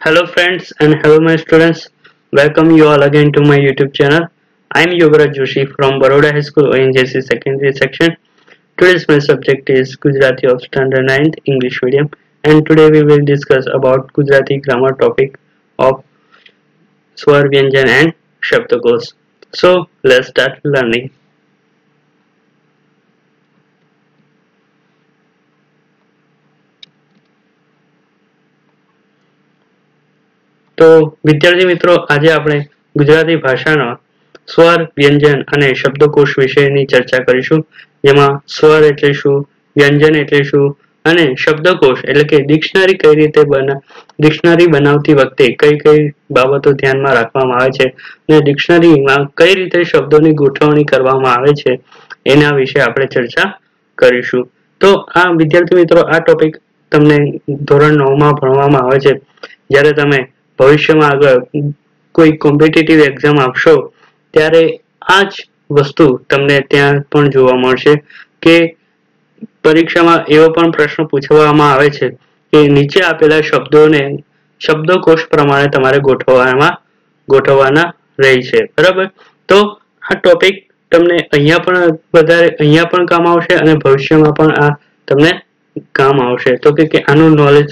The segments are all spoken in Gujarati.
Hello friends and hello my students. Welcome you all again to my YouTube channel. I am Yuvraj Joshi from Baroda High School ONGC secondary section. Today's my subject is Gujarati of Standard 9th English medium, and today we will discuss about Gujarati grammar topic of Swar Vyanjan and Shabdakosh. So let's start learning. તો વિદ્યાર્થી મિત્રો, આજે આપણે ગુજરાતી ભાષાના સ્વર, વ્યંજન અને શબ્દકોશ વિશેની ચર્ચા કરીશું, જેમાં સ્વર એટલે શું, વ્યંજન એટલે શું અને શબ્દકોશ એટલે કે ડિક્શનરી કઈ રીતે ડિક્શનરી બનાવતી વખતે કઈ કઈ બાબતો ધ્યાનમાં રાખવામાં આવે છે અને ડિક્શનરીમાં કઈ રીતે શબ્દોની ગોઠવણી કરવામાં આવે છે એના વિશે આપણે ચર્ચા કરીશું. તો આ વિદ્યાર્થી મિત્રો, આ ટોપિક તમને ધોરણ 9માં ભણવામાં આવે છે. જ્યારે તમે ભવિષ્યમાં આગળ કોઈ કોમ્પિટિટિવ એક્ઝામ આપશો ત્યારે આ જ વસ્તુ તમને ત્યાં પણ જોવા મળશે કે પરીક્ષામાં એવો પણ પ્રશ્ન પૂછવામાં આવે છે કે નીચે આપેલા શબ્દોને શબ્દકોશ પ્રમાણે તમારે ગોઠવવાના રહે છે. બરાબર? તો આ ટોપિક તમને અહીંયા પણ કામ આવશે અને ભવિષ્યમાં પણ આ તમને કામ આવશે. તો કે આનું નોલેજ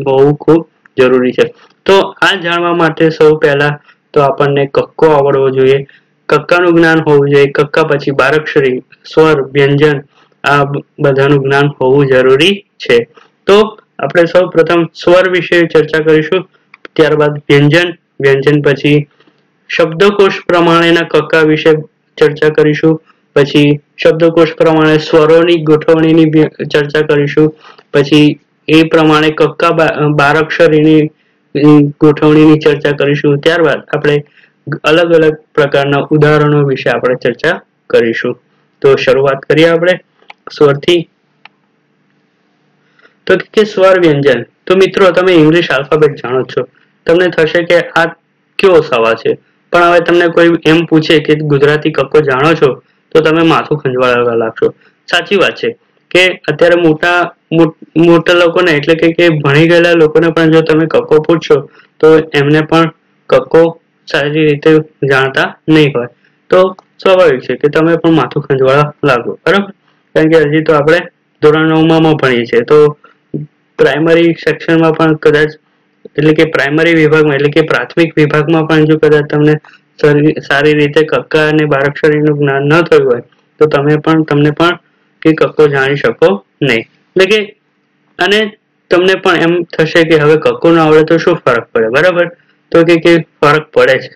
હોવું ખૂબ જરૂરી છે. તો આ જાણવા માટે સૌ પહેલા તો આપણને કક્કો આવડવો જોઈએ, કક્કાનું જ્ઞાન હોવું જોઈએ. કક્કા પછી બારાક્ષરી, સ્વર, વ્યંજન આ બધાનું જ્ઞાન હોવું જરૂરી છે. તો આપણે સૌ પ્રથમ સ્વર વિશે ચર્ચા કરીશું, ત્યારબાદ વ્યંજન પછી શબ્દકોશ પ્રમાણેના કક્કા વિશે ચર્ચા કરીશું, પછી શબ્દકોશ પ્રમાણે સ્વરોની ગોઠવણીની ચર્ચા કરીશું, પછી એ પ્રમાણે કક્કા બારાક્ષરીની ગોઠવણીની ચર્ચા કરીશું. ત્યારબાદ આપણે અલગ અલગ પ્રકારના ઉદાહરણો વિશે આપણે ચર્ચા કરીશું. તો શરૂઆત કરીએ આપણે સ્વરથી. તો કે સ્વર વ્યંજન. તો મિત્રો, તમે ઇંગ્લિશ આલ્ફાબેટ જાણો છો, તમને થશે કે આ કેવો સવાલ છે. પણ હવે તમને કોઈ એમ પૂછે કે ગુજરાતી કક્કો જાણો છો તો તમે માથું ખંજવાળવા લાગશો. સાચી વાત છે કે અત્યારે મોટા લોકોને એટલે કે ભણી ગયેલા લોકોને પણ જો તમે કક્કો પૂછશો તો એમને પણ કક્કો સારી રીતે જાણતા નહીં હોય. તો સ્વાભાવિક છે કે તમે પણ માથું ખંજવાળવા લાગો. બરાબર? કારણ કે હજી તો આપણે ધોરણ 9માં ભણીએ છીએ. તો પ્રાઇમરી સેક્શનમાં પણ કદાચ એટલે કે પ્રાઇમરી વિભાગમાં એટલે કે પ્રાથમિક વિભાગમાં પણ જો કદાચ તમને સારી રીતે કક્કા અને બારાક્ષરીનું જ્ઞાન ન થયું હોય તો તમને પણ કે કક્કો જાણી શકો નહીં. એટલે કે અને તમને પણ એમ થશે કે હવે કક્કો ન આવડે તો શું ફરક પડે. બરાબર? તો કે ફરક પડે છે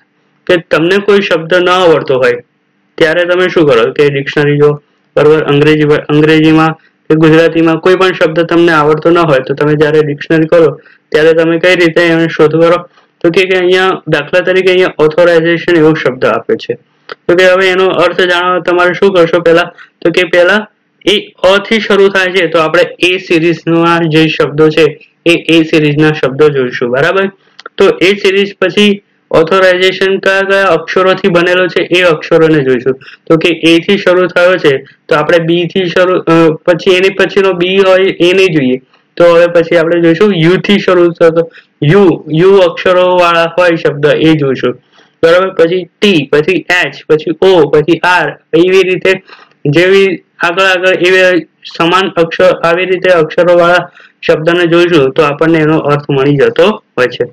કે તમને કોઈ શબ્દ ન આવડતો હોય ત્યારે તમે શું કરો કે ડિક્શનરી જો. બરાબર? અંગ્રેજીમાં કે ગુજરાતીમાં કોઈ પણ શબ્દ તમને આવડતો ન હોય તો તમે જ્યારે ડિક્શનરી કરો ત્યારે તમે કઈ રીતે એને શોધ કરો? તો કે અહીંયા દાખલા તરીકે અહીંયા ઓથોરાઇઝેશન એવો શબ્દ આપે છે. તો કે હવે એનો અર્થ જાણવા તમારે શું કરશો પહેલા? તો કે પહેલા એ અ થી શરૂ થાય છે તો આપણે એ સિરીઝના જે શબ્દો છે એ સિરીઝના શબ્દો જોઈશું. બરાબર? તો એ સિરીઝ પછી ઓથોરાઇઝેશન કયા અક્ષરોથી બનેલો છે એ અક્ષરોને જોઈશું. તો કે એ થી શરૂ થયો છે તો આપણે બી થી પછી એની પછીનો બી હોય એ નહીં જોઈએ. તો હવે પછી આપણે જોઈશું યુ થી શરૂ થતો યુ અક્ષરો વાળા હોય શબ્દ એ જોઈશું. બરાબર? પછી ટી, પછી એચ, પછી ઓ, પછી આર, એવી રીતે જેવી આગળ એવી સમાન અક્ષર આવી રીતે અક્ષરો વાળા શબ્દને જોઈશું તો આપણને એનો અર્થ મળી જતો હોય છે.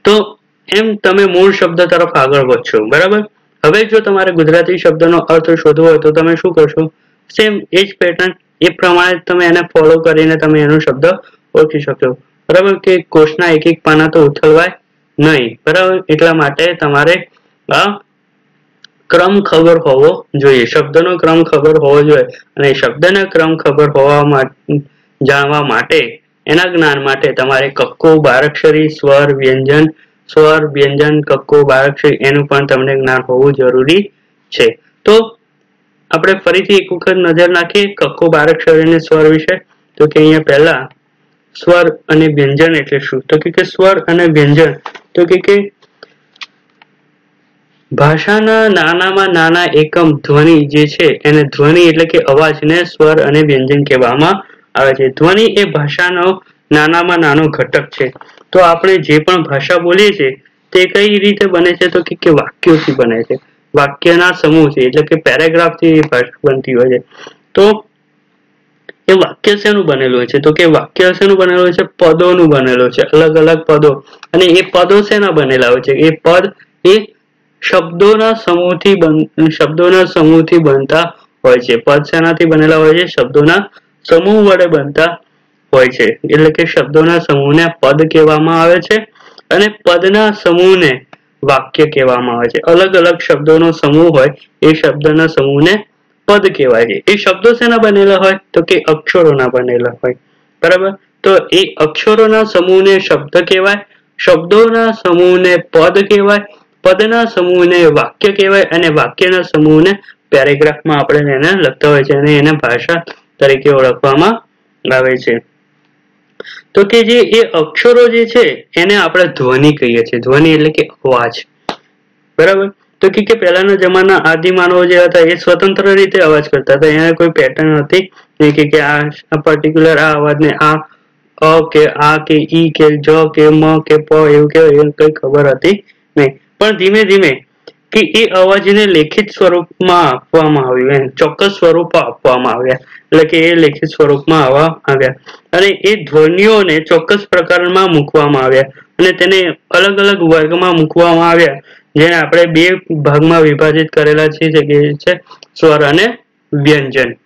તો એમ તમે મૂળ શબ્દ તરફ આગળ વધશો. બરાબર? હવે જો તમારે ગુજરાતી શબ્દનો અર્થ શોધવો હોય તો તમે શું કરશો? સેમ એ જ પેટર્ન એ પ્રમાણે તમે એને ફોલો કરીને તમે એનો શબ્દ ઓળખી શકો. બરાબર? કે કોષના એક પાના તો ઉથલવાય નહીં. બરાબર? એટલા માટે તમારે આ ક્રમ ખબર હોવો જોઈએ, શબ્દનો ક્રમ ખબર હોવો જોઈએ. અને શબ્દનો ક્રમ ખબર જાણવા માટે એના જ્ઞાન માટે તમારે કક્કો, બારાક્ષરી, સ્વર, વ્યંજન, કક્કો, બારાક્ષરી એનું પણ તમને જ્ઞાન હોવું જરૂરી છે. તો આપણે ફરીથી એક વખત નજર નાખીએ કક્કો, બારાક્ષરી અને સ્વર વિશે. તો કે અહીંયા પહેલા સ્વર અને વ્યંજન એટલે શું? તો કે સ્વર અને વ્યંજન તો કે ભાષાના નાનામાં નાના એકમ ધ્વનિ જે છે એને ધ્વનિ એટલે કે અવાજને સ્વર અને વ્યંજન કહેવામાં આવે છે. ધ્વનિ એ ભાષાનો નાનામાં નાનો ઘટક છે. તો આપણે જે પણ ભાષા બોલીએ છીએ તે કઈ રીતે બને છે તો કે વાક્યોથી બને છે. વાક્યના સમૂહથી એટલે કે પેરેગ્રાફથી ભાષા બનતી હોય છે. તો એ વાક્ય શેનું બનેલું હોય છે તો કે વાક્ય શેનું બનેલું હોય છે? પદોનું બનેલું છે. અલગ અલગ પદો. અને એ પદો શેના બનેલા હોય છે? એ પદ એ શબ્દોના સમૂહથી બનતા હોય છે. પદ શેનાથી બનેલા હોય છે? શબ્દોના સમૂહ વડે બનતા હોય છે. એટલે કે શબ્દોના સમૂહને પદ કહેવામાં આવે છે અને પદના સમૂહને વાક્ય કહેવામાં આવે છે. અલગ અલગ શબ્દોનો સમૂહ હોય એ શબ્દના સમૂહને પદ કહેવાય છે. એ શબ્દો શેના બનેલા હોય તો કે અક્ષરોના બનેલા હોય. બરાબર. તો એ અક્ષરોના સમૂહને શબ્દ કહેવાય, શબ્દોના સમૂહને પદ કહેવાય, પદના સમૂહને વાક્ય કહેવાય અને વાક્યના સમૂહને પેરેગ્રાફમાં આપણે એને લખતા હોય છે અને એને ભાષા તરીકે ઓળખવામાં આવે છે. તો કે જે એ અક્ષરો જે છે એને આપણે ધ્વનિ કહીએ છીએ. ધ્વનિ એટલે કે અવાજ. બરાબર. તો કે પહેલાના જમાના આદિમાનવો જે હતા એ સ્વતંત્ર રીતે અવાજ કરતા હતા. એને કોઈ પેટર્ન હતી નહીં કે આ પર્ટિક્યુલર આ અવાજને આ અ કે આ કે ઈ કે જ કે મ કે પ એવું કે એવું કઈ ખબર હતી નહીં. પણ ધીમે ધીમે કે એ અવાજને લેખિત સ્વરૂપમાં આપવામાં આવ્યું. ચોક્કસ સ્વરૂપો આપવામાં આવ્યા. એટલે કે એ લેખિત સ્વરૂપમાં આવ્યા અને એ ધ્વનિઓને ચોક્કસ પ્રકારમાં મૂકવામાં આવ્યા અને તેને અલગ અલગ વર્ગમાં મૂકવામાં આવ્યા. જેને આપણે બે ભાગમાં વિભાજિત કરેલા છે સ્વર અને વ્યંજન.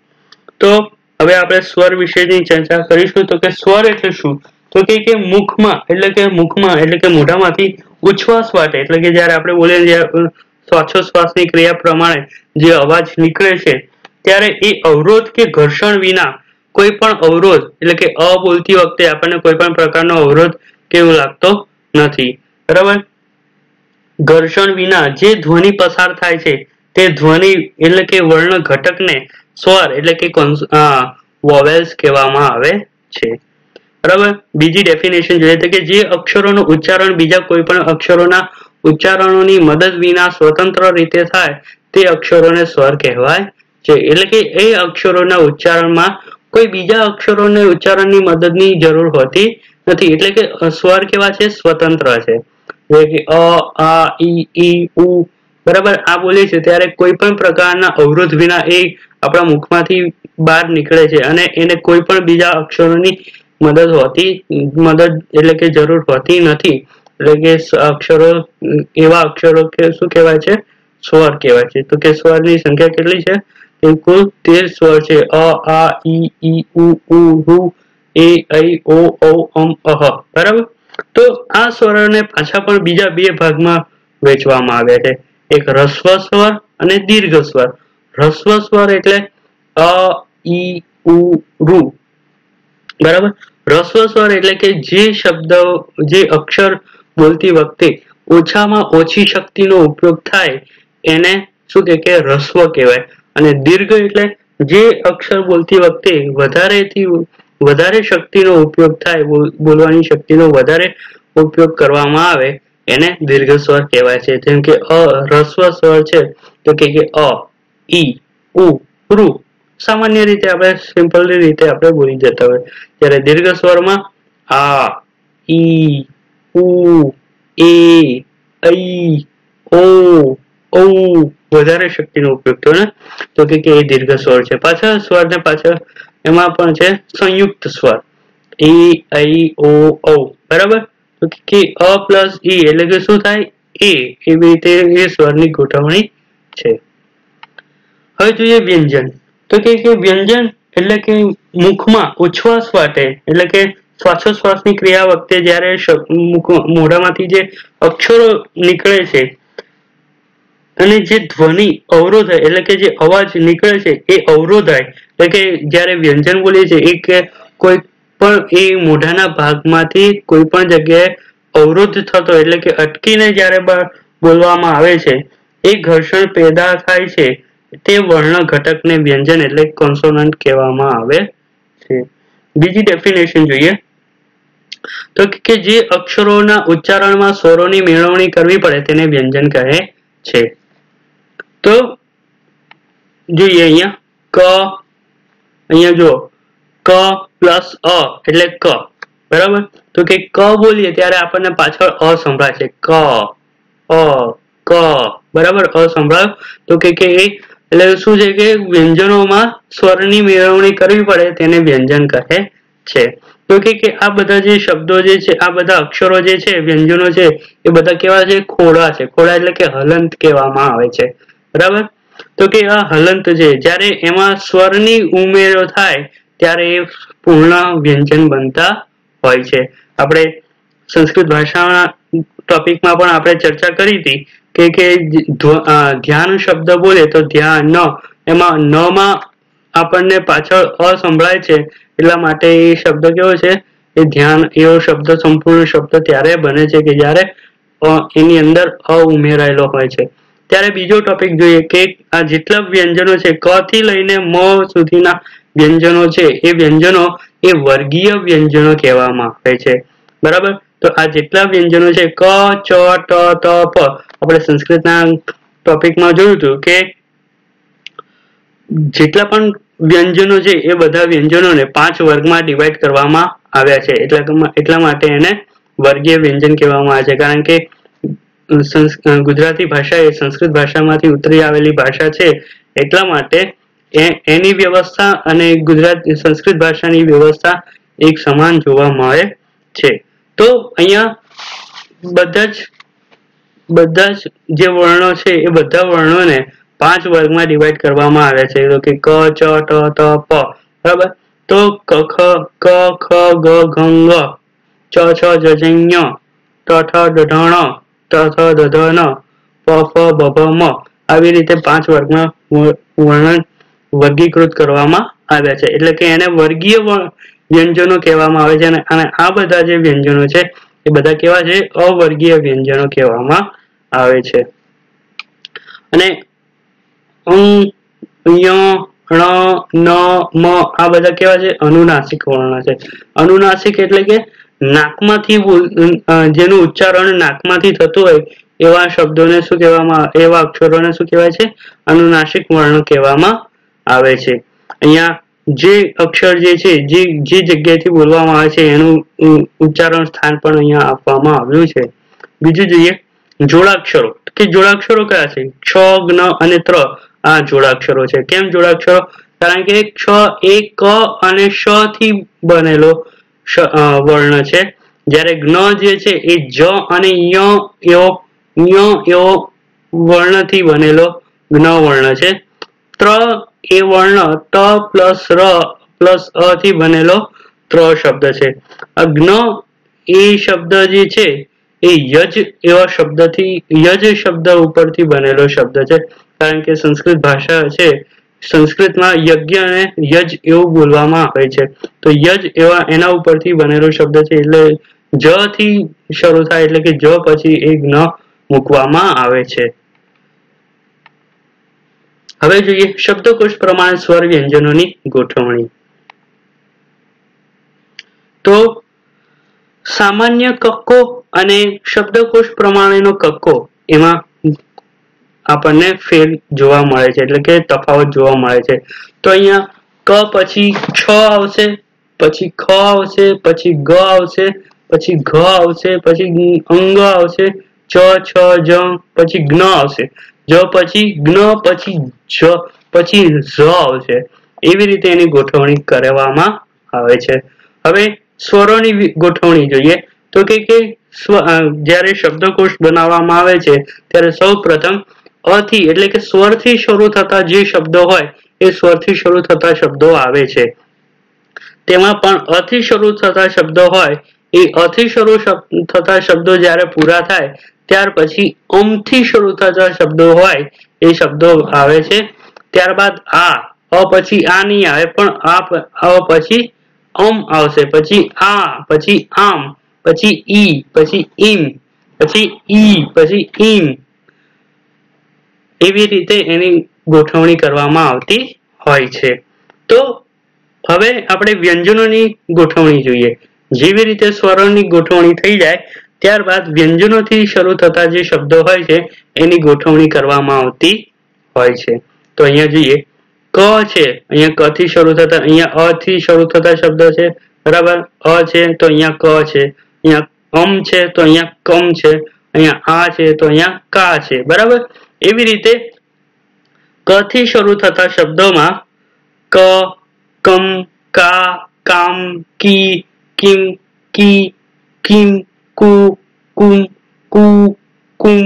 તો હવે આપણે સ્વર વિશેની ચર્ચા કરીશું. તો કે સ્વર એટલે શું? તો કે મુખમાં એટલે કે મોઢામાંથી ઉચ્છ્વાસ વાટે એટલે કે જ્યારે આપણે બોલીએ શ્વાસોશ્વાસની ક્રિયા પ્રમાણે જે અવાજ નીકળે છે ત્યારે એ અવરોધ કે ઘર્ષણ વિના કોઈ પણ અવરોધ એટલે કે અ બોલતી વખતે આપણને કોઈ પણ પ્રકારનો અવરોધ કેવું લાગતો નથી. બરાબર. ઘર્ષણ વિના જે ધ્વનિ પસાર થાય છે તે ધ્વનિ એટલે કે વર્ણ ઘટકને સ્વર એટલે કે વોવેલ્સ કહેવામાં આવે છે. બરાબર. બીજી ડેફિનેશન જોઈએ તો કે જે અક્ષરોનું ઉચ્ચારણ બીજા કોઈ પણ અક્ષરોના ઉચ્ચારણોની મદદ વિના સ્વતંત્ર રીતે થાય તે અક્ષરોને સ્વર કહેવાય છે. એટલે કે એ અક્ષરોના ઉચ્ચારણમાં કોઈ બીજા અક્ષરોને ઉચ્ચારણની મદદની જરૂર હોતી નથી. એટલે કે સ્વર કેવા છે? સ્વતંત્ર છે. અ આ ઈ ઉ બરાબર આ બોલે છે ત્યારે કોઈ પણ પ્રકારના અવરોધ વિના એ આપણા મુખમાંથી બહાર નીકળે છે અને એને કોઈ પણ બીજા અક્ષરોની મદદ એટલે કે જરૂર હોતી નથી. એટલે કે અક્ષરો એવા અક્ષરો કે શું કહેવાય છે? સ્વર કહેવાય છે. તો કે સ્વરની સંખ્યા કેટલી છે? કુલ 13 સ્વર છે. અ આ ઈ ઉ ઋ એ ઐ ઓ ઔ અમ અહ. બરાબર. તો આ સ્વરોને પાછા પણ બીજા બે ભાગમાં વહેંચવામાં આવ્યા છે. એક હ્રસ્વ સ્વર અને દીર્ઘ સ્વર. હ્રસ્વ સ્વર એટલે અ ઈ ઉ ઋ. બરાબર. હ્રસ્વ સ્વર એટલે કે જે અક્ષર બોલતી વખતે ઓછામાં ઓછી શક્તિનો ઉપયોગ થાય એને શું કે હ્રસ્વ કહેવાય. અને દીર્ઘ એટલે જે અક્ષર બોલતી વખતે વધારે શક્તિનો ઉપયોગ થાય, બોલવાની શક્તિનો વધારે ઉપયોગ કરવામાં આવે એને દીર્ઘ સ્વર કહેવાય છે. જેમ કે હ્રસ્વ સ્વર છે તો કે અ ઈ ઉ ઋ. સામાન્ય રીતે આપણે સિમ્પલ રીતે આપણે બોલી જતા હોય. જ્યારે દીર્ઘ સ્વરમાં આ ઈ ઉ એ ઐ ઓ ઔ વધારે શક્તિનો ઉપયોગ થયો ને તો કે એ દીર્ઘ સ્વર છે. પાછળ સ્વર ને પાછળ એમાં પણ છે સંયુક્ત સ્વર એ ઐ ઓ ઔ. બરાબર. તો કે અ પ્લસ ઈ એટલે કે શું થાય? એ. એવી રીતે એ સ્વરની ગોઠવણી છે. હવે જોઈએ વ્યંજન. તો કે વ્યંજન એટલે કે મુખમાં ઉચ્છ્વાસ વાટે એટલે કે શ્વાસોશ્વાસની ક્રિયા વખતે જ્યારે મોઢામાંથી જે અક્ષરો નીકળે છે અને જે ધ્વનિ અવરોધાય એટલે કે જે અવાજ નીકળે છે એ અવરોધાય એટલે કે જ્યારે વ્યંજન બોલીએ છીએ એ કોઈ પણ એ મોઢાના ભાગમાંથી કોઈ પણ જગ્યાએ અવરોધ થતો એટલે કે અટકીને જ્યારે બોલવામાં આવે છે એ ઘર્ષણ પેદા થાય છે તે વર્ણ ઘટકને વ્યંજન એટલે કોન્સોનન્ટ કહેવામાં આવે છે. બીજી ડેફિનેશન જોઈએ તો કે જે અક્ષરોના ઉચ્ચારણમાં સ્વરોની મેળવણી કરવી પડે તેને વ્યંજન કહે છે. તો જોઈએ અહીંયા ક, અહીંયા જો ક પ્લસ અ એટલે ક. બરાબર. તો કે ક બોલીએ ત્યારે આપણને પાછળ અ સંભળાય છે, ક અ ક, બરાબર, અ સંભળાયો. તો કે એટલે શું છે કે વ્યંજનોમાં સ્વરની મેળવણી કરવી પડે તેને વ્યંજન કહે છે. તો કે આ બધા જે શબ્દો જે છે, આ બધા અક્ષરો જે છે, વ્યંજનો છે, એ બધા કેવા છે? ખોડા છે. ખોડા એટલે કે હલંત કહેવામાં આવે છે. બરાબર. તો કે આ હલંત છે, જ્યારે એમાં સ્વરની ઉમેરો થાય ત્યારે એ પૂર્ણ વ્યંજન બનતા હોય છે. આપણે સંસ્કૃત ભાષાના ટોપિકમાં પણ આપણે ચર્ચા કરી હતી કે ધ્યાન શબ્દ બોલે તો ધ્યાન ન, એમાં ન માં આપણને પાછળ અ સંભળાય છે, એટલા માટે એ શબ્દ કેવો છે? એ ધ્યાન એવો શબ્દ સંપૂર્ણ શબ્દ ત્યારે બને છે કે જ્યારે એની અંદર અ ઉમેરાયેલો હોય છે. ત્યારે બીજો ટોપિક જોઈએ કે આ જેટલા વ્યંજનો છે, ક થી લઈને મ સુધીના વ્યંજનો છે, એ વ્યંજનો એ વર્ગીય વ્યંજનો કહેવામાં આવે છે. બરાબર. તો આ જેટલા વ્યંજનો છે, ક ચ ટ ત પ, આપણે સંસ્કૃતના ટોપિકમાં જોયું હતું કે જેટલા પણ વ્યંજનો છે, એ બધા વ્યંજનોને 5 વર્ગમાં ડિવાઈડ કરવામાં આવ્યા છે. એટલા માટે એને વર્ગીય વ્યંજન કહેવામાં આવે છે. કારણ કે ગુજરાતી ભાષા એ સંસ્કૃત ભાષામાંથી ઉતરી આવેલી ભાષા છે, એટલા માટે એની વ્યવસ્થા અને સંસ્કૃત ભાષાની વ્યવસ્થા એક સમાન જોવા મળે છે. તો અહીંયા બધા જ જે વર્ણો છે, એ બધા વર્ણોને 5 વર્ગમાં ડિવાઈડ કરવામાં આવ્યા છે. તો કે ક ચ ટ ત પ, બરાબર. તો ક ખ ગ ઘ ङ, ચ છ જ ઝ ઞ, ટ ઠ ડ ઢ ણ, ત થ દ ધ ન, પ ફ બ ભ મ, આવી રીતે 5 વર્ગમાં વર્ગીકૃત કરવામાં આવ્યા છે. એટલે કે એને વર્ગીય વ્યંજનો કહેવામાં આવે છે. અને આ બધા જે વ્યંજનો છે, એ બધા કેવા છે? અવર્ગીય વ્યંજનો કહેવામાં આવે છે. અને ં, ય, ણ, ન, મ આ બધા કેવા છે? અનુનાસિક વર્ણ છે. અનુનાસિક એટલે કે નાકમાંથી જેનું ઉચ્ચારણ નાકમાંથી થતું હોય એવા શબ્દોને શું કહેવામાં, એવા અક્ષરોને શું કહેવાય છે? અનુનાસિક વર્ણ કહેવામાં આવે છે. અહીંયા જે અક્ષર જે છે, જે જગ્યાએથી બોલવામાં આવે છે, એનું ઉચ્ચારણ સ્થાન પણ અહીંયા આપવામાં આવ્યું છે. બીજું જોઈએ જોડાક્ષરો. કે જોડાક્ષરો કયા છે? ક્ષ, જ્ઞ અને ત્ર આ જોડાક્ષરો છે. કેમ જોડાક્ષરો? કારણ કે ક્ષ એ ક અને શ થી બનેલો વર્ણ છે, જ્યારે જ્ઞ જે છે એ જ અને ય એવો વર્ણથી બનેલો જ્ઞ વર્ણ છે. ત્ર એ વર્ણ ત પ્લસ ર પ્લસ અ થી બનેલો ત્ર શબ્દ છે. જ્ઞ એ શબ્દ જે છે એ યજ એવા શબ્દથી, યજ શબ્દ ઉપરથી બનેલો શબ્દ છે. કારણ કે સંસ્કૃત ભાષા છે, સંસ્કૃતમાં યજ્ઞ અને યજ એવું બોલવામાં આવે છે. તો યજ એના ઉપરથી બનેલો શબ્દ છે. એટલે જ થી શરૂ થાય, એટલે કે જ પછી એ જ્ઞ મૂકવામાં આવે છે. હવે જોઈએ શબ્દકોશ પ્રમાણે સ્વર વ્યંજનોની ગોઠવણી. તો સામાન્ય કક્કો અને શબ્દકોશ પ્રમાણેનો કક્કો, એમાં આપણને ફેર જોવા મળે છે, એટલે કે તફાવત જોવા મળે છે. તો અહીંયા ક પછી છ આવશે, પછી ખ આવશે, પછી ગ આવશે, પછી ઘ આવશે, પછી અંગ આવશે, ચ છ જ પછી જ્ઞ આવશે, જ પછી જ્ઞ પછી જ પછી ઝ આવશે. એવી રીતે એની ગોઠવણી કરવામાં આવે છે. હવે સ્વરોની ગોઠવણી જોઈએ તો કે જ્યારે શબ્દકોશ બનાવવામાં આવે છે, ત્યારે સૌ પ્રથમ અ થી, એટલે કે સ્વરથી શરૂ થતા જે શબ્દો હોય એ સ્વરથી શરૂ થતા શબ્દો આવે છે. તેમાં પણ અ થી શરૂ થતા શબ્દો હોય, એ અ થી શરૂ થતા શબ્દો જ્યારે પૂરા થાય ત્યાર પછી થી શરૂ થતા શબ્દો હોય એ શબ્દો આવે છે. ત્યારબાદ અ પછી આ નહીં આવે, પણ આ પછી આવશે, પછી આ, પછી આમ, પછી ઈ, પછી ઈમ, પછી ઈ, પછી ઈમ, એવી રીતે એની ગોઠવણી કરવામાં આવતી હોય છે. તો હવે આપણે વ્યંજનોની ગોઠવણી જોઈએ. જેવી રીતે સ્વરોની ગોઠવણી થઈ જાય ત્યારબાદ વ્યંજનોથી શરૂ થતા જે શબ્દો હોય છે એની ગોઠવણી કરવામાં આવતી હોય છે. તો અહીંયા જોઈએ ક છે, અહીંયા ક થી શરૂ થતા, અહીંયા અ થી શરૂ થતા શબ્દો છે, बराबर। अ છે તો અહીંયા ક છે, અહીંયા છે તો અહીંયા કમ છે, અહીંયા આ છે તો અહીંયા કા છે, બરાબર। એવી રીતે ક થી શરૂ થતા શબ્દોમાં ક, કમ, કા, કામ, કી, કિમ, કી, કિમ, કુ, કુમ, કુ, કુમ,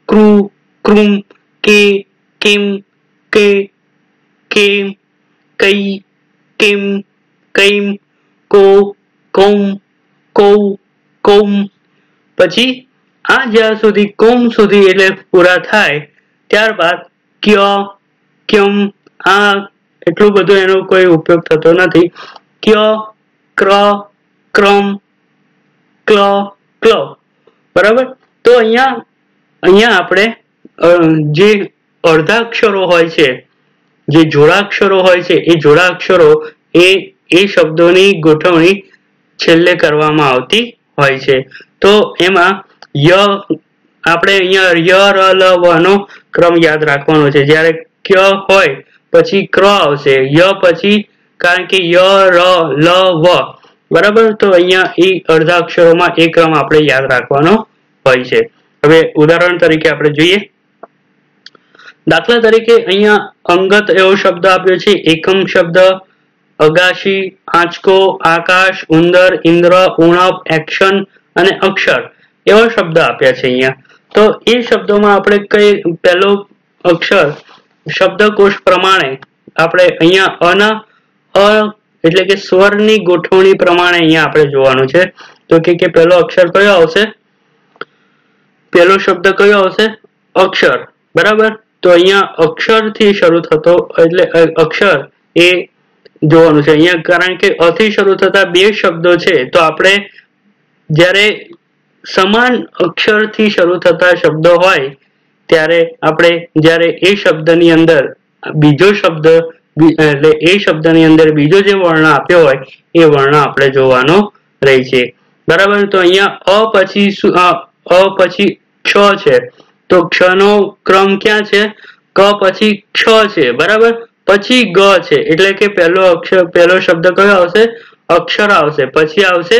ક્રુ, ક્રુમ, કે, કિમ, કે, કેમ, કઈ, કેમ, કઈમ, કો, કોમ, કૌ, કૌમ। પછી આ જ્યાં સુધી કોમ સુધી એટલે પૂરા થાય ત્યારબાદ ક્ય, ક્યમ, આ એટલું બધું એનો કોઈ ઉપયોગ થતો નથી। ક્ય, ક્ર, ક્રમ, ક્લ, ક્લ, બરાબર। તો અહીંયા આપણે જે અર્ધાક્ષરો હોય છે, જે જોડાક્ષરો હોય છે, એ જોડાક્ષરો એ શબ્દોની ગોઠવણી છેલ્લે કરવામાં આવતી હોય છે। તો એમાં ય આપણે અહીંયા ય, ર, લ, વ નો ક્રમ યાદ રાખવાનો છે। જ્યારે ક્ય હોય પછી ક્ર આવશે, ય પછી, કારણ કે ય, ર, લ, વ, બરાબર। તો અહીંયા એ અર્ધાક્ષરોમાં એ ક્રમ આપણે યાદ રાખવાનો હોય છે। હવે ઉદાહરણ તરીકે આપણે જોઈએ। દાખલા તરીકે અહીંયા અંગત એવો શબ્દ આપ્યો છે, એકમ શબ્દ, અગાશી, આંચકો, આકાશ, ઉંદર, ઇન્દ્ર, ઉણપ, એક્શન અને અક્ષર એવા શબ્દ આપ્યા છે અહીંયા। તો એ શબ્દોમાં આપણે કઈ પહેલો અક્ષર શબ્દકોશ પ્રમાણે આપણે અહીંયા અના અ એટલે કે સ્વરની ગોઠવણી પ્રમાણે અહીંયા આપણે જોવાનું છે। તો કે પહેલો અક્ષર કયો આવશે? પહેલો શબ્દ કયો આવશે? અક્ષર, બરાબર। તો અહીંયા અક્ષર થી શરૂ થતો એટલે અક્ષર એ જોવાનું છે અહીંયા, કારણ કે અ થી શરૂ થતા બે શબ્દો છે તો આપણે જ્યારે સમાન અક્ષરથી શરૂ થતા શબ્દો હોય ત્યારે આપણે જ્યારે એ શબ્દની અંદર બીજો શબ્દ એટલે એ શબ્દની અંદર બીજો જે વર્ણ આપ્યો હોય એ વર્ણ આપણે જોવાનો રહે છે, બરાબર। તો અહીંયા અ પછી ક્ષ છે, તો ક્ષ નો ક્રમ ક્યાં છે? ક પછી ક્ષ છે, બરાબર। પછી ગ છે, એટલે કે પહેલો શબ્દ કયો આવશે? અક્ષર આવશે, પછી આવશે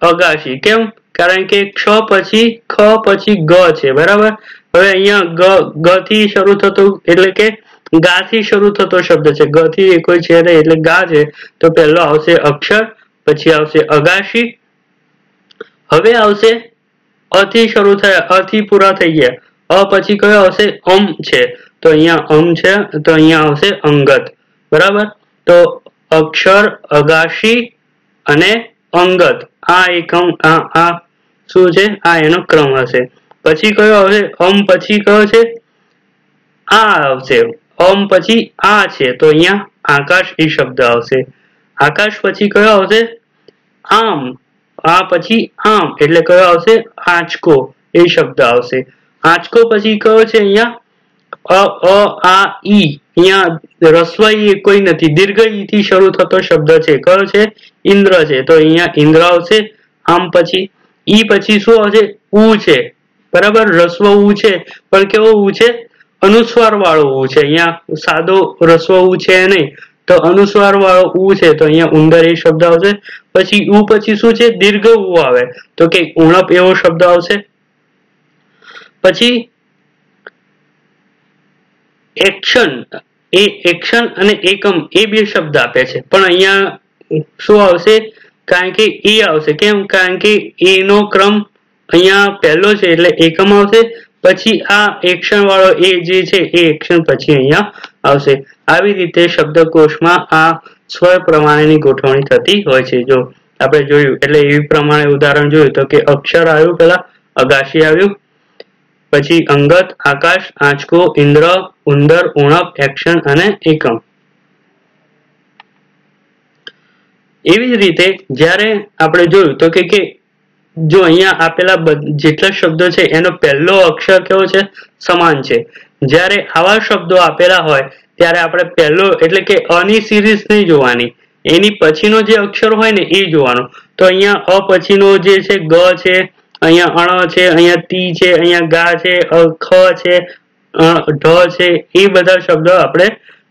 અગાશી। કેમ? કારણ કે ક્ષ પછી ખ પછી ગ છે, બરાબર। હવે અહીંયા ગ થી શરૂ થતો એટલે કે ગા થી શરૂ થતો શબ્દ છે, ગ થી કોઈ છે નહીં એટલે ગા છે, તો પહેલો આવશે અક્ષર, પછી આવશે અગાશી। હવે આવશે અ થી શરૂ થયા, અ થી પૂરા થઈ ગયા, અ પછી કયો આવશે? અમ છે, તો અહીંયા અમ છે, તો અહીંયા આવશે અંગત, બરાબર। તો અક્ષર, અગાશી અને અંગત આ એકમ આ શું છે? આ એનો ક્રમ હશે। પછી કયો આવશે? અમ પછી કયો છે? આ આવશે, અમ પછી આ છે, તો અહીંયા આકાશ એ શબ્દ આવશે। આકાશ પછી કયો આવશે? આમ, આ પછી આમ એટલે કયો આવશે? આંચકો એ શબ્દ આવશે। આંચકો પછી કયો છે? અહીંયા આ ઈ, અહીંયા રસ્વઈ કોઈ નથી, દીર્ઘ ઈ થી શરૂ થતો શબ્દ છે, કયો છે? ઇન્દ્ર છે, તો અહીંયા ઇન્દ્ર આવશે। આમ પછી ઈ પછી શું આવશે? ઉ છે, બરાબર। રસ્વ ઉ છે, પણ કેવો ઉ છે? અનુસ્વાર વાળો ઉ છે, અહીંયા સાદો રસ્વ ઉ છે નહીં, તો અનુસ્વાર વાળો ઉ છે, તો અહીંયા ઉંદર એ શબ્દ આવશે। પછી ઉ પછી શું છે? દીર્ઘ ઉ આવે, તો કે ઉણપ એવો શબ્દ આવશે। પછી એક્શન, એ એક્શન અને એકમ એ બે શબ્દ આપે છે, પણ અહીંયા શું આવશે? કારણ કે એ આવશે, કેમ? કારણ કે એનો ક્રમ અહીંયા પહેલો છે એટલે એકમ આવશે, પછી આ એક્શન વાળો એ જે છે એ એક્શન પછી અહીંયા આવશે। આવી રીતે શબ્દકોશમાં આ સ્વર પ્રમાણેની ગોઠવણી થતી હોય છે। જો આપણે જોયું એટલે એવી પ્રમાણે ઉદાહરણ જોયું તો કે અક્ષર આવ્યું, પેલા અગાશી આવ્યું, પછી અંગત, આકાશ, આંચકો, ઇન્દ્ર, ઉંદર, ઉણપ, એક્શન અને એકમ। એવી જ રીતે જ્યારે આપણે જોયું તો કે જો અહીંયા આપેલા જેટલા શબ્દો છે એનો પહેલો અક્ષર કેવો છે? સમાન છે। જ્યારે આવા શબ્દો આપેલા હોય ત્યારે આપણે પહેલો એટલે કે અની સિરીઝ નહીં જોવાની, એની પછીનો જે અક્ષર હોય ને એ જોવાનો। તો અહીંયા અ પછીનો જે છે ગ છે, અહીંયા અણ છે, અહીંયા તી છે, અહીંયા ગા છે, ખ છે, ઢ છે, એ બધા શબ્દો આપણે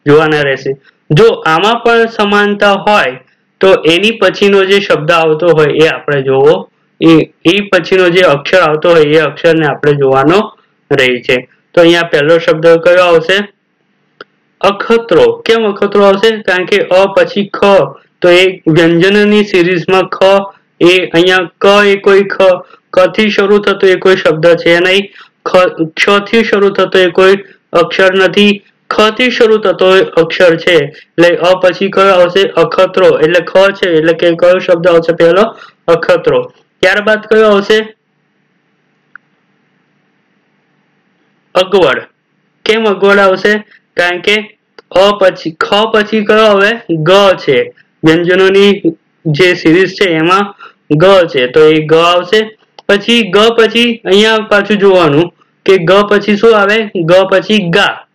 જોવાના રહેશે। જો આમાં પણ સમાનતા હોય તો એની પછીનો જે શબ્દ આવતો હોય એ આપણે જોવો, એ પછીનો જે અક્ષર આવતો હોય એ અક્ષરને આપણે જોવાનો રહે છે. તો અહીંયા પહેલો શબ્દ કયો આવશે? અખતરો. કેમ અખતરો આવશે? કારણ કે અ પછી ખ, તો એ વ્યંજનની સિરીઝમાં ખ, એ અહીંયા ક એ કોઈ ક થી શરૂ થતો એ કોઈ શબ્દ છે નહીં, ક્ષ થી શરૂ થતો એ કોઈ અક્ષર નથી, ખ થી શરૂ થતો અક્ષર છે, એટલે અ પછી કયો આવશે? અખતરો. એટલે ખ છે એટલે કે કયો શબ્દ આવશે પહેલો? અખતરો. ત્યારબાદ કયો આવશે? અગવડ. કેમ અગવડ આવશે? કારણ કે અ પછી ખ પછી કયો હવે? ગ છે. વ્યંજનોની જે સિરીઝ છે એમાં ગ છે, તો એ ગ આવશે. પછી ગ પછી અહીંયા પાછું જોવાનું કે ગ પછી શું આવે? ગ પછી ગા.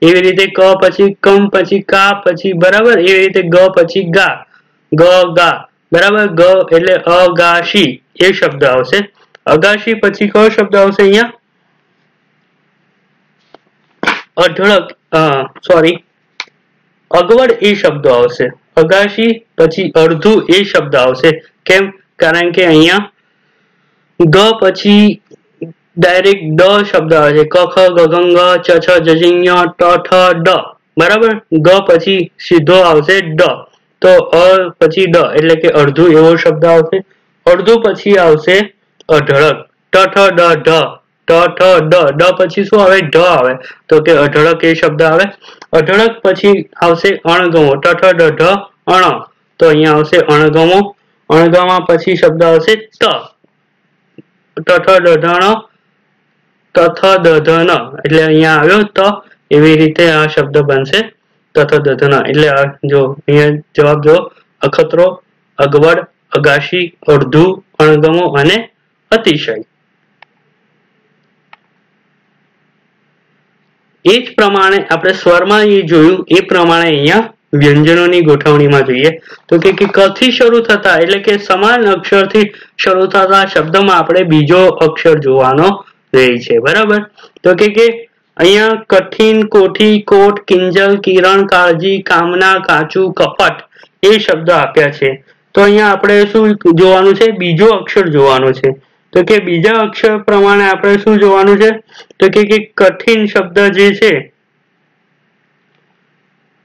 એવી રીતે ક પછી કમ, પછી કા, પછી બરાબર, એવી રીતે ગ પછી ગા, ગ ગા, બરાબર. ગ એટલે અગાશી એ શબ્દ આવશે. અગાશી પછી કયો શબ્દ આવશે અહીંયા? અઢળક, સોરી, અગવડ એ શબ્દ આવશે. અગાશી પછી અડધું એ શબ્દ આવશે. કેમ? કારણ કે અહીંયા ગ પછી ડાયરેક્ટ ડ શબ્દ આવે છે. ક ખ ગ ઘ ङ ચ છ જ ઝ ઞ ટ ઠ ડ, બરાબર. ગ પછી સીધો આવશે ડ, તો અ પછી ડ એટલે કે અડધું એવો શબ્દ આવશે. અડધું પછી આવશે અઢળક. ટ ઠ ડ ઢ, ટ ઠ ડ, ડ પછી શું આવે? ઢ આવે, તો કે અઢળક એ શબ્દ આવે. અઢળક પછી આવશે અણગમો. ટ ઠ ડ ઢ અણ, તો અહીંયા આવશે અણગમો. અણગમા પછી શબ્દ આવશે ત. ટ ઠ ડ ઢ ણ, ત થ દ ધ ન, એટલે અહીંયા આવ્યો ત. એવી રીતે આ શબ્દ બનશે ત થ દ ધ ન. એટલે જો અહીંયા જવાબ જો: અખતરો, અગવડ, અગાશી, અડધું, અણગમો અને અતિશય. એ જ પ્રમાણે આપણે સ્વરમાં એ જોયું એ પ્રમાણે અહીંયા વ્યંજનોની ગોઠવણીમાં જોઈએ તો કે ક થી શરૂ થતા એટલે કે સમાન અક્ષરથી શરૂ થતા શબ્દમાં આપણે બીજો અક્ષર જોવાનો રહે છે, બરાબર. તો કે અહીંયા કઠિન, કોઠી, કોટ, કિંજલ, કિરણ, કાળજી, કામના, કાચું, કપટ એ શબ્દ આપ્યા છે. તો અહીંયા આપણે શું જોવાનું છે? બીજો અક્ષર જોવાનો છે. તો કે બીજા અક્ષર પ્રમાણે આપણે શું જોવાનું છે? તો કે કઠિન શબ્દ જે છે,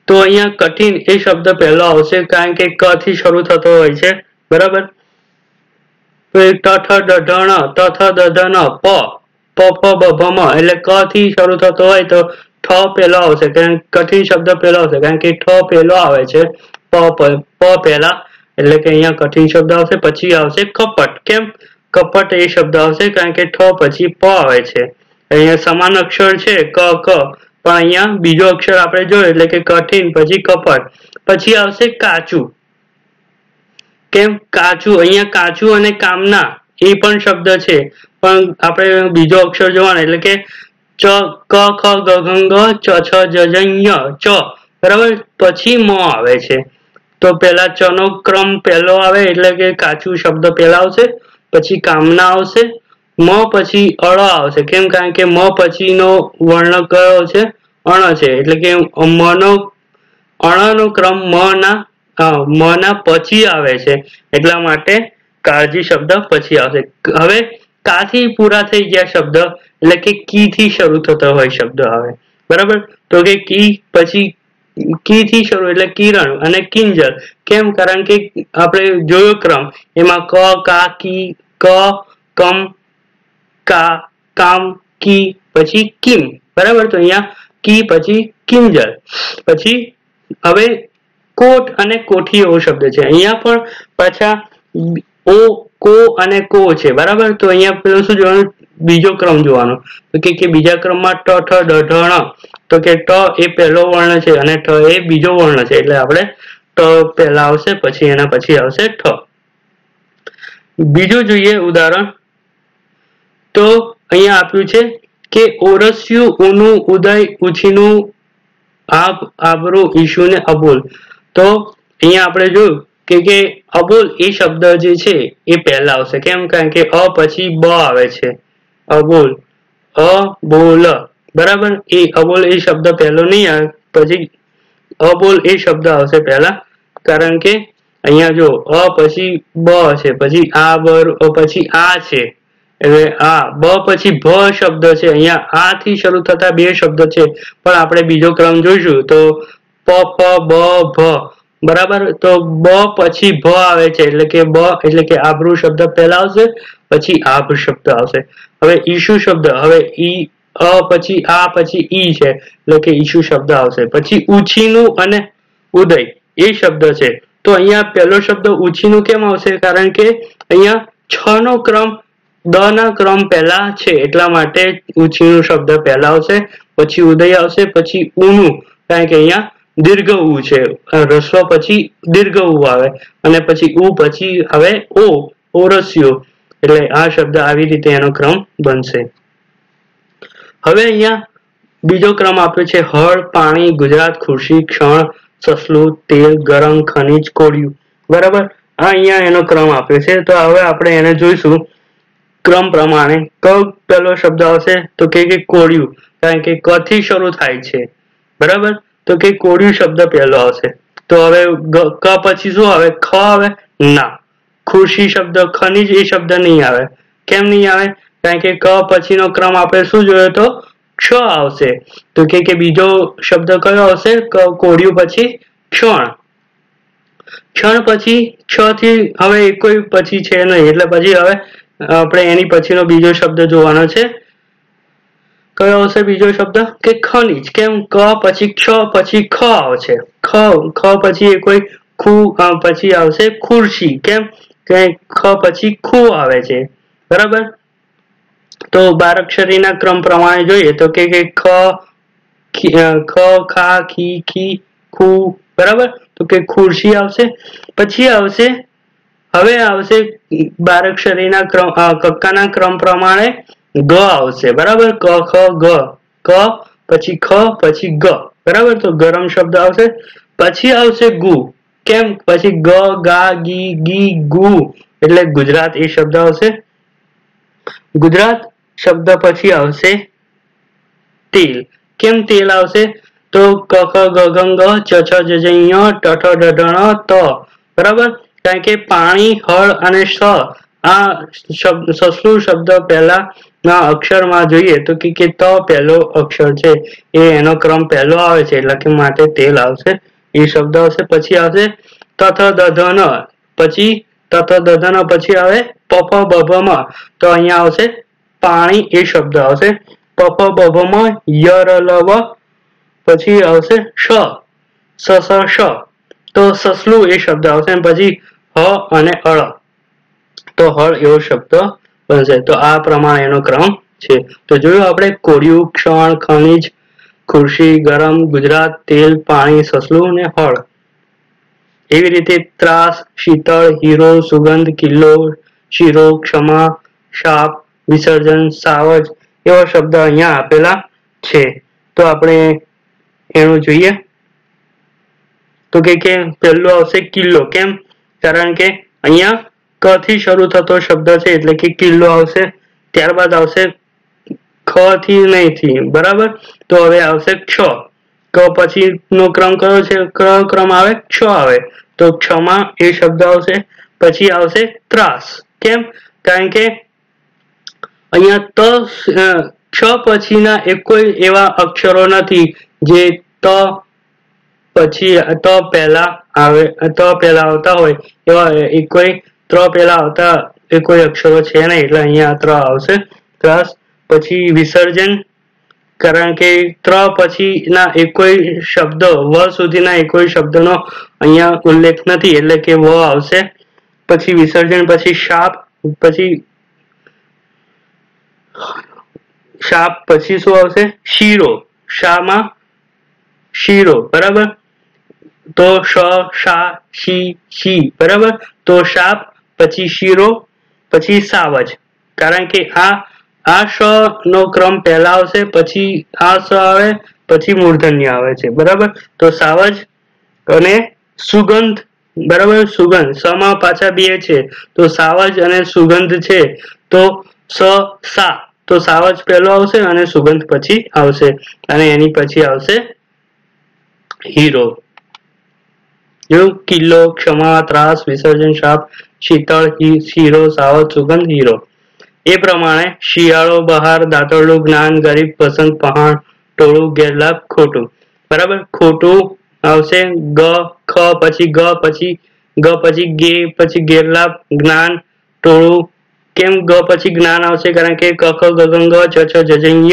તો અહીંયા કઠિન એ શબ્દ પહેલો આવશે કારણ કે ક થી શરૂ થતો હોય છે, બરાબર. તો ટ ઠ ડ ઢ ણ, ત થ દ ધ ન, પ ફ બ ભ મ, એટલે ક થી શરૂ થતો હોય તો ઠ પહેલો આવશે, કારણ કઠિન શબ્દ પહેલો આવશે કારણ કે ઠ પહેલો આવે છે, પ પહેલા, એટલે કે અહીંયા કઠિન શબ્દ આવશે. પછી આવશે કપટ. કેમ? કપટ એ શબ્દ આવશે કારણ કે ઠ પછી પ આવે છે. અહીંયા સમાન અક્ષર છે ક ક, પણ અહીંયા બીજો અક્ષર આપણે જોયો એટલે કે કઠિન પછી કપટ. પછી આવશે કાચું. કેમ? કાચું. અહીંયા કાચું અને કામના એ પણ શબ્દ છે, પણ આપણે બીજો અક્ષર જોવાનો એટલે કે ચ ક ખ ગ ઘ ङ ચ છ જ ઝ ઞ ચ, બરાબર. પછી મ આવે છે, તો પેલા ચ નો ક્રમ પહેલો આવે એટલે કે કાચું શબ્દ પહેલા આવશે, પછી કામના આવશે, મ પછી અળ આવશે. કેમ? કારણ કે મ પછીનો વર્ણ કયો છે? અણ છે, એટલે કે મ નો અણ નો ક્રમ મ ના પછી આવે છે, એટલા માટે કાળજી શબ્દ પછી આવશે. હવે કાથી પૂરા થઈ ગયા શબ્દ એટલે કે કી થી શરૂ થતો હોય શબ્દ આવે, બરાબર. તો કે કી પછી કી થી શરૂ એટલે કિરણ અને કિંજલ. કેમ? કારણ કે આપણે જોયો ક્રમ એમાં ક કા કી, ક કમ, કા કામ, કી પછી કિમ, બરાબર. તો અહીંયા કી પછી કિંજલ. પછી હવે કોટ અને કોઠી એવો શબ્દ છે. અહીંયા પણ પાછા ઓ કો અને કો છે, બરાબર. તો અહીંયા પેલું શું જોવાનું? બીજો ક્રમ જોવાનો. તો કે બીજા ક્રમમાં ટ ઠ ડ ઢ ણ, તો કે ટ એ પહેલો વર્ણ છે અને ઠ એ બીજો વર્ણ છે, એટલે આપણે ટ પહેલા આવશે, પછી એના પછી આવશે ઠ. બીજું જોઈએ ઉદાહરણ. તો અહીંયા આપ્યું છે કે ઓરસ્યું, ઊનું, ઉદય, ઉછીનું, આબ, આબરૂ, ઈશુ ને અબોલ. તો અહીંયા આપણે જોયું કે અબોલ એ શબ્દ જે છે એ પહેલા આવશે. કેમ? કારણ કે અ પછી બ આવે છે, અબોલ, અબોલ, બરાબર. એ અબોલ એ શબ્દ પહેલો નહીં આવે, પછી અબોલ એ શબ્દ આવશે પહેલા, કારણ કે અહીંયા જો અ પછી બ છે, પછી આ પછી આ છે, એટલે આ બ પછી ભ શબ્દ છે, અહીંયા આ થી શરૂ થતા બે શબ્દ છે, પણ આપણે બીજો ક્રમ જોઈશું તો પ ફ બ ભ, બરાબર. તો બ પછી ભ આવે છે, એટલે કે બ એટલે કે આભ્રુ શબ્દ પહેલા આવશે, પછી આભ શબ્દ આવશે. હવે ઈશુ શબ્દ, હવે ઈ અ પછી આ પછી ઈ છે, એટલે કે ઈશુ શબ્દ આવશે. પછી ઉછીનું અને ઉદય એ શબ્દ છે, તો અહીંયા પહેલો શબ્દ ઉછીનું કેમ આવશે? કારણ કે અહીંયા છ નો ક્રમ દ ના ક્રમ પહેલા છે, એટલા માટે ઉછીનું શબ્દ પહેલા આવશે. પછી ઉદય આવશે, પછી ઉનું, કારણ કે અહીંયા દીર્ઘ ઉ છે, રસ્વ પછી દીર્ઘ ઉ આવે, અને પછી ઉ પછી આવે ઓ, ઓરસ્યો, એટલે આ શબ્દ આવી રીતે એનો ક્રમ બનશે. હવે અહીંયા બીજો ક્રમ આપ્યો છે હળ, પાણી, ગુજરાત, ખુરશી, ક્ષણ, સસલું, તેલ, ગરમ, ખનીજ, કોળિયું, બરાબર. આ અહીંયા એનો ક્રમ આપ્યો છે, તો હવે આપણે એને જોઈશું ક્રમ પ્રમાણે. ક પહેલો શબ્દ આવશે તો કે કોળિયું, કારણ કે ક થી શરૂ થાય છે, બરાબર. તો કે કોળિયું શબ્દ પહેલો આવશે. તો હવે ક પછી શું આવે? ખ આવે? ના. ખુરશી શબ્દ, ખનીજ એ શબ્દ નહીં આવે. કેમ નહીં આવે? કારણ કે ક પછીનો ક્રમ આપણે શું જોયો તો ક્ષ આવશે. તો કે બીજો શબ્દ કયો આવશે? કોળિયું પછી ક્ષણ. ક્ષણ પછી ક્ષ થી હવે કોઈ પછી છે નહીં, એટલે પછી હવે આપણે એની પછીનો બીજો શબ્દ જોવાનો છે. કયો આવશે બીજો શબ્દ? કે ખનીજ. કેમ? ક પછી ક્ષ પછી ખ આવશે. ખ પછી એ કોઈ ખુ પછી આવશે ખુરશી. કેમ? કે ખ પછી ખુ આવે છે, બરાબર. તો બારાક્ષરીના ક્રમ પ્રમાણે જોઈએ તો કે ખ ખા ખી ખી ખુ, બરાબર. તો કે ખુરશી આવશે. પછી આવશે, હવે આવશે બારાક્ષરીના ક્રમ કક્કાના ક્રમ પ્રમાણે ગ આવશે, બરાબર. ક ખ ગ, ક પછી ખ પછી ગ, બરાબર. તો ગરમ શબ્દ આવશે. પછી આવશે ગુ. કેમ? પછી ગ ગા ગી ગી ગુ, એટલે ગુજરાત એ શબ્દ આવશે. ગુજરાત શબ્દ પછી આવશે તેલ. કેમ તેલ આવશે? તો ક ખ ગ ઘ ગ ચ છ જ જ ઞ ટ ઠ ડ ઢ ણ ત, બરાબર. કારણ કે પાણી, હળ અને સ આ સસલું શબ્દ પહેલા ના અક્ષરમાં જોઈએ તો કે ત પહેલો અક્ષર છે, એ એનો ક્રમ પહેલો આવે છે, એટલે કે માટે તેલ આવશે, એ શબ્દ આવશે. પછી આવશે તથ દધન, પછી તથ દધન પછી આવે પફ બભમાં, તો અહીંયા આવશે પાણી એ શબ્દ આવશે. પફ બભમાં યર લવ, પછી આવશે શ, શ, તો સસલું એ શબ્દ આવશે. પછી હ અને અળ, તો હળ એવો શબ્દ બનશે. તો આ પ્રમાણે એનો ક્રમ છે. તો જોયું આપણે કોળિયું, ક્ષણ, ખનીજ, ખુરશી, ગરમ, ગુજરાત, તેલ, પાણી, સસલું અને હળ. એવી રીતે ત્રાસ, શીતળ, હીરો, સુગંધ, કિલ્લો, શીરો, ક્ષમા, શાપ, વિસર્જન, સાવજ એવા શબ્દ અહીંયા આપેલા છે. તો આપણે એનું જોઈએ તો કે પહેલું આવશે કિલ્લો. કેમ? કારણ કે અહીંયા ક થી શરૂ થતો શબ્દ છે, એટલે કે કિલ્લો આવશે. ત્યારબાદ આવશે ખ થી નહીં થી, બરાબર. તો હવે આવશે ક્ષ. ક પછી નો ક્રમ કયો છે? ક્રમ આવે ક્ષ આવે, તો ક્ષમા એ શબ્દ આવશે. પછી આવશે ત્રાસ. કેમ? કારણ કે અહીંયા ક્ષ પછીના એક કોઈ એવા અક્ષરો નથી જે ત પછી ત પહેલા આવે, ત પહેલા આવતા હોય એવા એક કોઈ ત્ર પહેલા આવતા એ કોઈ અક્ષરો છે નહીં, એટલે અહીંયા ત્ર આવશે, ત્રાસ. પછી વિસર્જન, કારણ કે ત્ર પછી ના એક કોઈ શબ્દ વ સુધીના એક કોઈ શબ્દનો અહીંયા ઉલ્લેખ નથી, એટલે કે વ આવશે. પછી વિસર્જન, પછી શાપ, પછી શાપ પછી શું આવશે? શીરો. શામાં શીરો, બરાબર. તો શ, શા, શી, શી, બરાબર. તો શાપ પછી શીરો, પછી સાવજ. કારણ કે આ શ નો ક્રમ પહેલા આવશે, પછી આ સ આવે, પછી મૂર્ધન્ય આવે છે, બરાબર. તો સાવજ અને સુગંધ, બરાબર. સુગંધ સમાં પાછા બે છે, તો સાવજ અને સુગંધ છે, તો સ સા, તો સાવજ પહેલો આવશે અને સુગંધ પછી આવશે, અને એની પછી આવશે હીરો. जो किल्लो, क्षमा, ત્રાસ, વિસર્જન, શાપ, શીતળ, શીરો, સાવધ, સુગંધ, હીરો. એ પ્રમાણે શિયાળો, બહાર, દાતરડું, જ્ઞાન, ગરીબ, પસંદ, પહાણ, ટોળું, ગેરલાભ, ખોટું. બરાબર. ખોટું આવશે ગ ખ પછી ગ પછી ગે પછી ગેરલાભ, જ્ઞાન, ટોળું. કેમ ગ પછી જ્ઞાન આવશે? કારણ કે ક ખ ગ ઘ ચ છ જ ઝ ઞ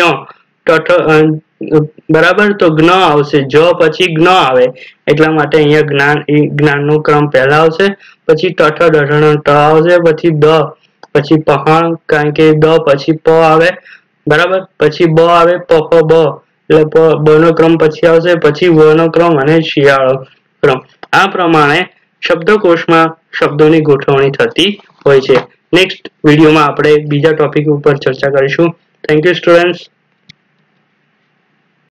બરાબર. તો જ્ઞ આવશે, જ પછી જ્ઞ આવે એટલા માટે અહીંયા જ્ઞાનનો ક્રમ પહેલા આવશે, પછી ટઠ ડઢણ ટ આવશે, પછી દ, પછી પહાણ કારણ કે દ પછી પ આવે, બરાબર. પછી બ આવે પ ફ બ એટલે બ નો ક્રમ પછી આવશે, પછી વ નો ક્રમ અને શિયાળો ક્રમ. આ પ્રમાણે શબ્દકોશમાં શબ્દોની ગોઠવણી થતી હોય છે. નેક્સ્ટ વિડીયોમાં આપણે બીજા ટોપિક ઉપર ચર્ચા કરીશું. Thank you students.